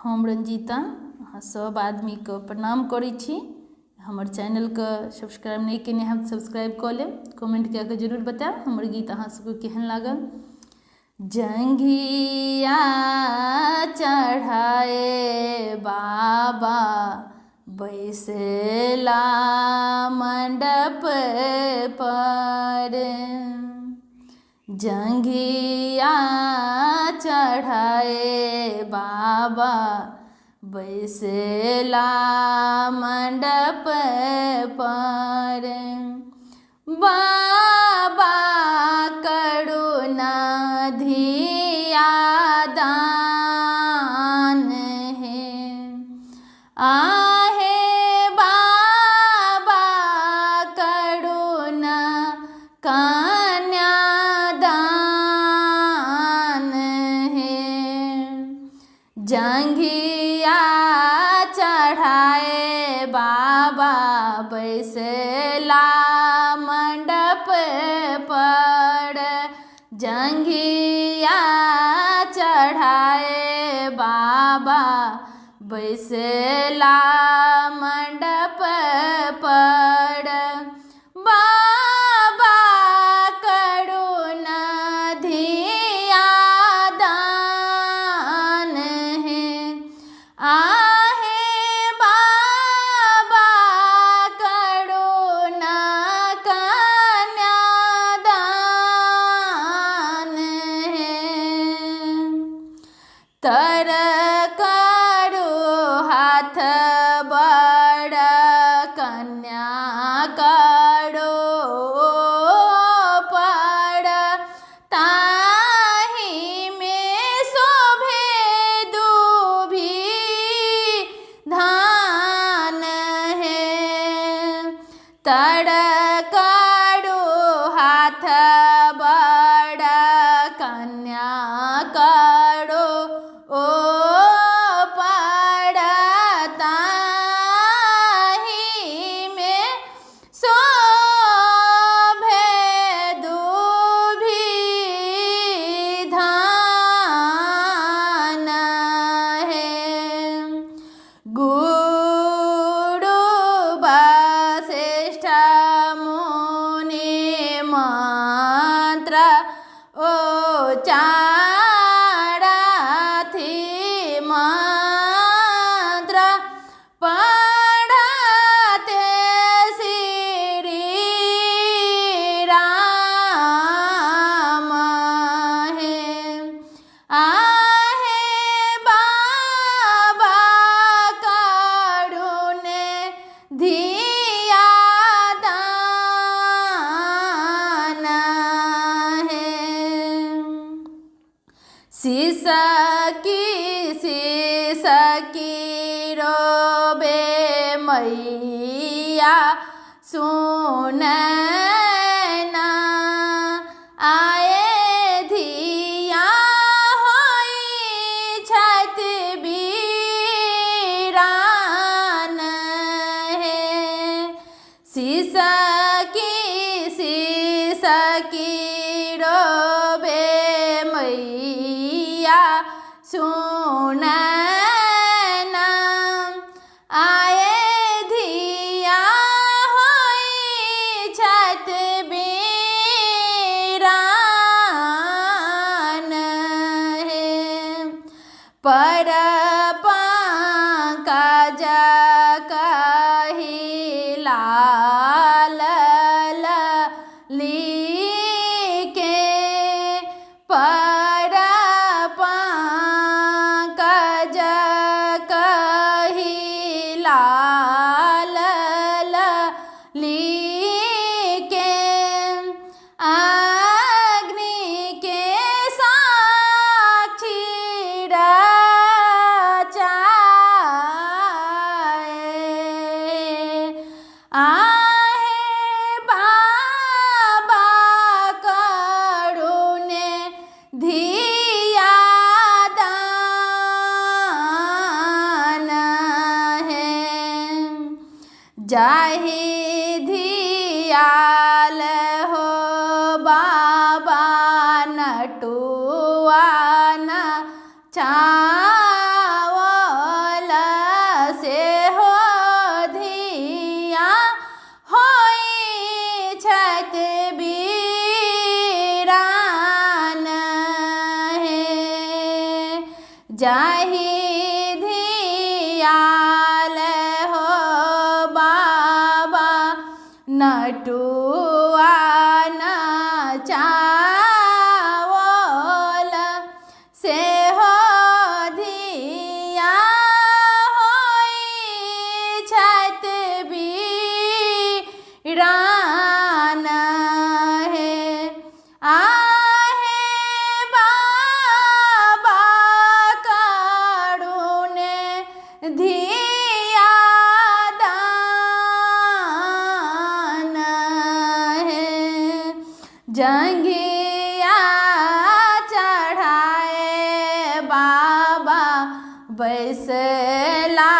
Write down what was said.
हम रंजीता अहाँ सब आदमी के प्रणाम करै छी। हमर चैनल के सब्सक्राइब नहीं केने हैं सब्सक्राइब कऽ लेब। कमेंट कऽ के जरूर बताएब हमर गीत अहाँ सबके केहन लागल। जंघिया चढ़ाए बाबा बैसेला मंडप पर, जंघिया चढ़ाए बाबा बैसेला मंडप पर, बाबा करुणा धिया दान है, आहे बाबा करुणा कन्यादान है, जंघिया चढ़ाए बाबा बैसेला मंडप पर, जंघिया चढ़ाए बाबा बैसेला मंडप पर, बाबा करुणा धिया दान है, आहे बाबा करुणा कन्यादान है, तर करो हाथ बड़ कन्या करो पर, ताही में शोभे दूभी धान है, तर करो हाथ बड़ कन्या करो ओ पर, ताही में शोभे दूभी धान है, गुरु वशिष्ठ मुनि मंत्र उचारथि मंत्र पढ़ते श्री राम है, आहे बाबा करुणे धिया दान है, सिसकी रोबे मैया सुनैना, आए धिया होई छत बीरान है, सिसकी रोबे मैया सुनैना, आए धिया होई छत बीरान है, पर पंकज कही लाल लिके, पर पंकज कही लाल लिके, अग्नि के साक्षी रचाए, आहे बाबा करुणे धिया दान है, जाहि धियाल हो बाबा नटुआ न छाव जाहि धियाल हो बाबा नटुआ नचावल से हो धिया होई छत बीरान है आहे बाबा कारुण्य धिया दान है जंगिया चढ़ाए बाबा बैसला